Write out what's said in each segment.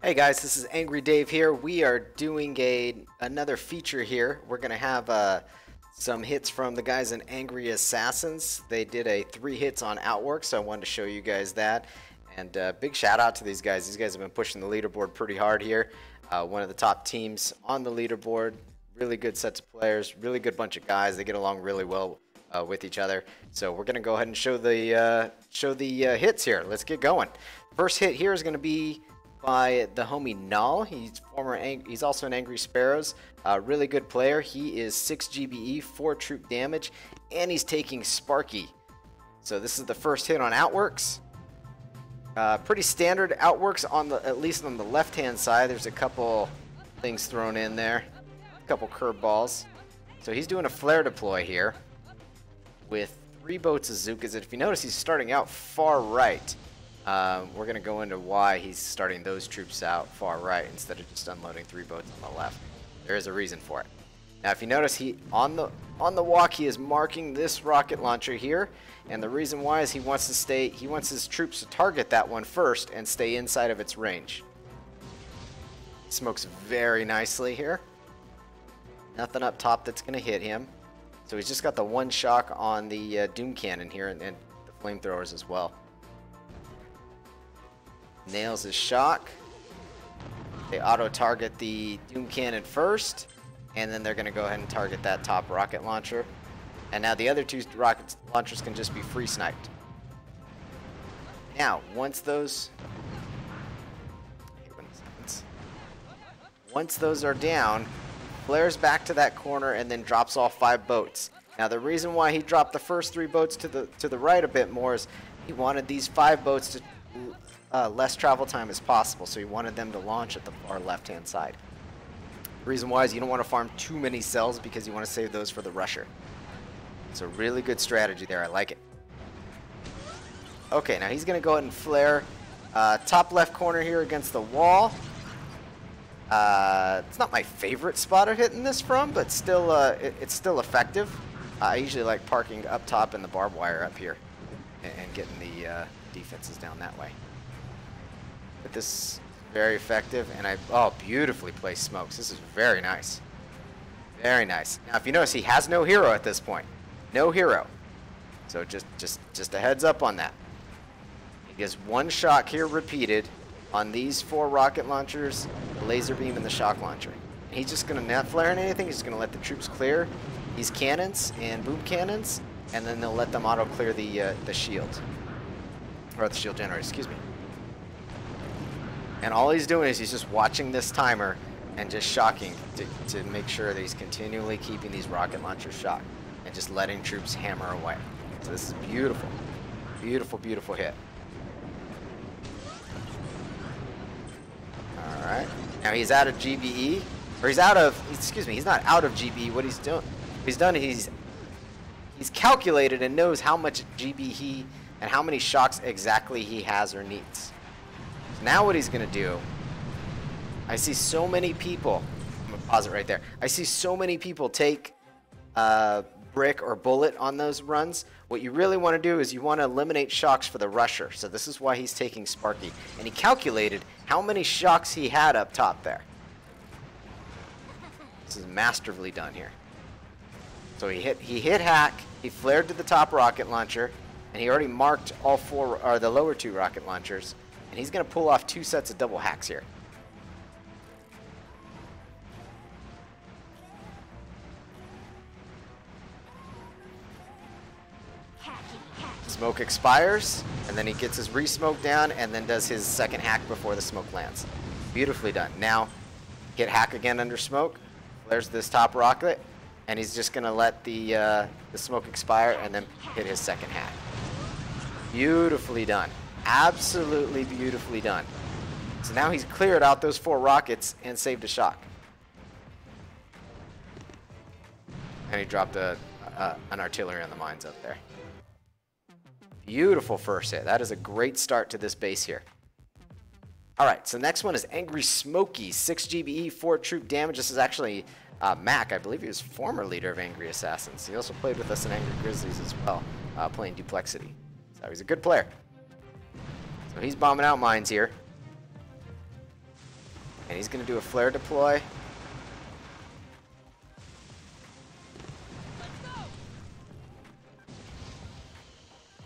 Hey guys, this is Angry Dave here. We are doing another feature here. We're going to have some hits from the guys in Angry Assassins. They did 3 hits on Outworks, so I wanted to show you guys that. And big shout out to these guys. These guys have been pushing the leaderboard pretty hard here. One of the top teams on the leaderboard. Really good sets of players, really good bunch of guys. They get along really well with each other. So we're going to go ahead and show the hits here. Let's get going. First hit here is going to be by the homie Null. He's also an Angry Sparrows. Really good player. He is 6 GBE, 4 troop damage, and he's taking Sparky. So this is the first hit on Outworks. Pretty standard Outworks at least on the left-hand side. There's a couple things thrown in there, a couple curveballs. So he's doing a flare deploy here with 3 boats of Zookas. If you notice, he's starting out far right. We're going to go into why he's starting those troops out far right instead of just unloading 3 boats on the left. There is a reason for it. Now, if you notice, on the walk, he is marking this rocket launcher here, and the reason why is he wants his troops to target that one first and stay inside of its range. Smokes very nicely here. Nothing up top that's going to hit him. So he's just got the 1 shock on the Doom Cannon here and the flamethrowers as well. Nails his shock. They auto-target the Doom Cannon first, and then they're going to go ahead and target that top rocket launcher. And now the other 2 rocket launchers can just be free sniped. Now, once those are down, flares back to that corner and then drops off 5 boats. Now the reason why he dropped the first 3 boats to the right a bit more is he wanted these 5 boats to less travel time as possible, so he wanted them to launch at the far left-hand side. The reason why is you don't want to farm too many cells because you want to save those for the rusher. It's a really good strategy there. I like it. Okay, now he's going to go ahead and flare top left corner here against the wall. It's not my favorite spot of hitting this from, but still, it's still effective. I usually like parking up top in the barbed wire up here and getting the defenses down that way. But this is very effective, and beautifully placed smokes. This is very nice. Very nice. Now, if you notice, he has no hero at this point. No hero. So just a heads up on that. He gets 1 shock here repeated on these 4 rocket launchers, the laser beam, and the shock launcher. And he's just going to not flare anything. He's going to let the troops clear these cannons and boom cannons, and then they'll let them auto clear the shield. Or the shield generator, excuse me. And all he's doing is he's just watching this timer and just shocking to make sure that he's continually keeping these rocket launchers shocked and just letting troops hammer away. So this is beautiful. Beautiful, beautiful hit. Alright. Now he's out of GBE. Or he's not out of GBE. What he's done is he's calculated and knows how much GB and how many shocks exactly he has or needs. So now what he's going to do, I see so many people, I'm going to pause it right there. I see so many people take brick or bullet on those runs. What you really want to do is you want to eliminate shocks for the rusher. So this is why he's taking Sparky. And he calculated how many shocks he had up top there. This is masterfully done here. So he hit hack, he flared to the top rocket launcher, and he already marked all 4, or the lower 2 rocket launchers, and he's going to pull off 2 sets of double hacks here. Smoke expires, and then he gets his re-smoke down, and then does his second hack before the smoke lands. Beautifully done. Now, hit hack again under smoke, flares this top rocket, and he's just going to let the smoke expire and then hit his second hack. Beautifully done. Absolutely beautifully done. So now he's cleared out those 4 rockets and saved a shock. And he dropped an artillery on the mines up there. Beautiful first hit. That is a great start to this base here. Alright, so next one is Angry Smokey, 6 GBE, 4 troop damage. This is actually Mac. I believe he was former leader of Angry Assassins. He also played with us in Angry Grizzlies as well, playing Duplexity. So he's a good player. So he's bombing out mines here. And he's going to do a flare deploy.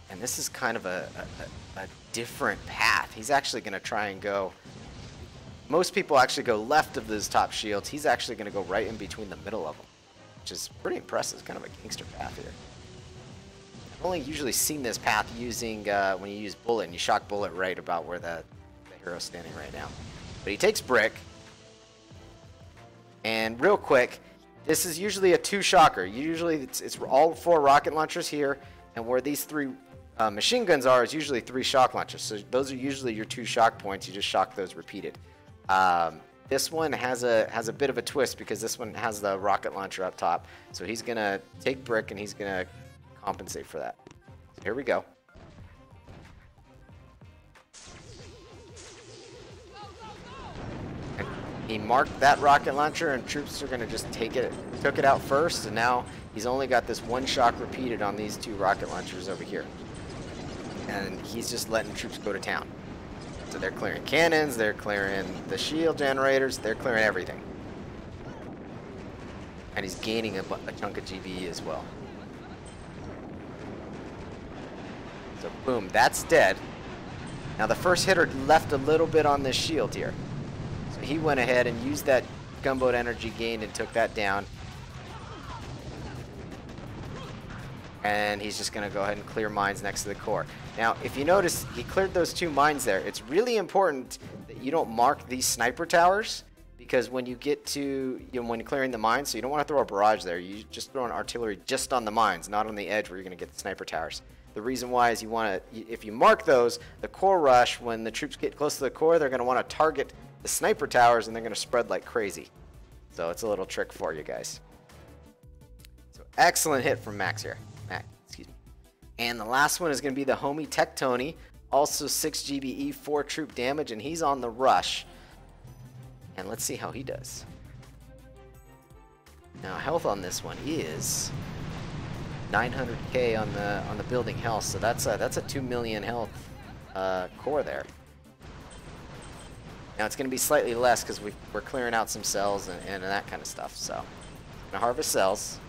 And this is kind of a different path. He's actually going to try and go... Most people actually go left of those top shields. He's actually going to go right in between the middle of them, which is pretty impressive. Kind of a gangster path here. I've only usually seen this path using when you use bullet, and you shock bullet right about where the hero's standing right now. But he takes brick. And real quick, this is usually a 2-shocker. Usually it's all 4 rocket launchers here, and where these 3 machine guns are is usually 3 shock launchers. So those are usually your 2 shock points. You just shock those repeated. This one has a bit of a twist because this one has the rocket launcher up top. So he's gonna take brick and he's gonna compensate for that. So here we go. And he marked that rocket launcher, and troops are gonna just took it out first, and now he's only got this 1 shock repeated on these 2 rocket launchers over here. And he's just letting troops go to town. So they're clearing cannons, they're clearing the shield generators, they're clearing everything. And he's gaining a chunk of GBE as well. So boom, that's dead. Now the first hitter left a little bit on this shield here. So he went ahead and used that gunboat energy gained and took that down. And he's just going to go ahead and clear mines next to the core. Now, if you notice, he cleared those 2 mines there. It's really important that you don't mark these sniper towers, because when you get to, when you're clearing the mines, so you don't want to throw a barrage there. You just throw an artillery just on the mines, not on the edge where you're going to get the sniper towers. The reason why is you want to, if you mark those, the core rush, when the troops get close to the core, they're going to want to target the sniper towers, and they're going to spread like crazy. So it's a little trick for you guys. So excellent hit from Max here. And the last one is going to be the homie Tech Tony, also 6 GBE, 4 troop damage, and he's on the rush. And let's see how he does. Now health on this one is 900k on the building health, so that's a 2 million health core there. Now it's going to be slightly less because we're clearing out some cells and that kind of stuff. So going to harvest cells.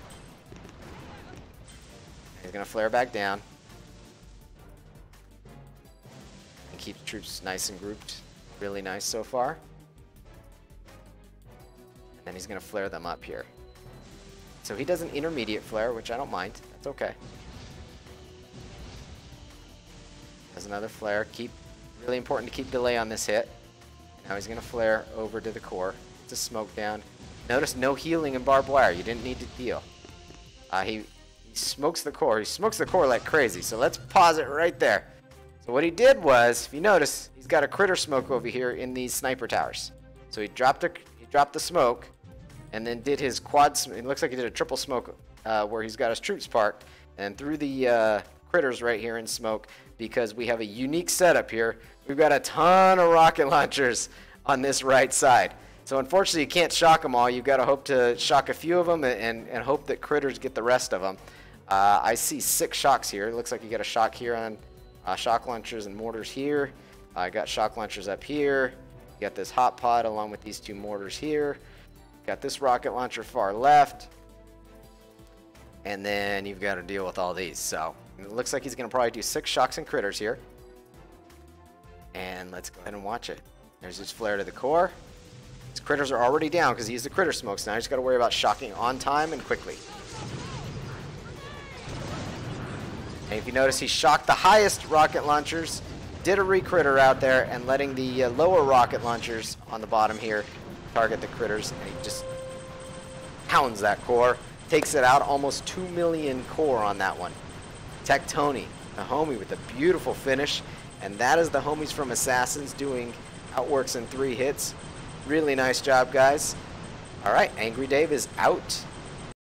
He's going to flare back down. And keep the troops nice and grouped. Really nice so far. And then he's going to flare them up here. So he does an intermediate flare, which I don't mind. That's okay. Does another flare. Really important to keep delay on this hit. Now he's going to flare over to the core. It's a smoke down. Notice no healing in barbed wire. You didn't need to heal. He smokes the core. He smokes the core like crazy. So let's pause it right there. So what he did was, if you notice, he's got a critter smoke over here in these sniper towers. So he dropped the smoke, and then did his quad. It looks like he did a triple smoke where he's got his troops parked, and threw the critters right here in smoke, because we have a unique setup here. We've got a ton of rocket launchers on this right side. So unfortunately, you can't shock them all. You've got to hope to shock a few of them and hope that critters get the rest of them. I see 6 shocks here. It looks like you got a shock here on shock launchers and mortars here. I got shock launchers up here. You got this hot pod along with these 2 mortars here. Got this rocket launcher far left. And then you've got to deal with all these. So it looks like he's going to probably do 6 shocks and critters here. And let's go ahead and watch it. There's his flare to the core. His critters are already down because he used the critter smokes. Now I just got to worry about shocking on time and quickly. And if you notice, he shocked the highest rocket launchers, did a re-critter out there, and letting the lower rocket launchers on the bottom here target the critters. And he just pounds that core, takes it out, almost 2 million core on that one. Tech Tony, the homie with a beautiful finish. And that is the homies from Assassins doing Outworks in 3 hits. Really nice job, guys. All right, Angry Dave is out.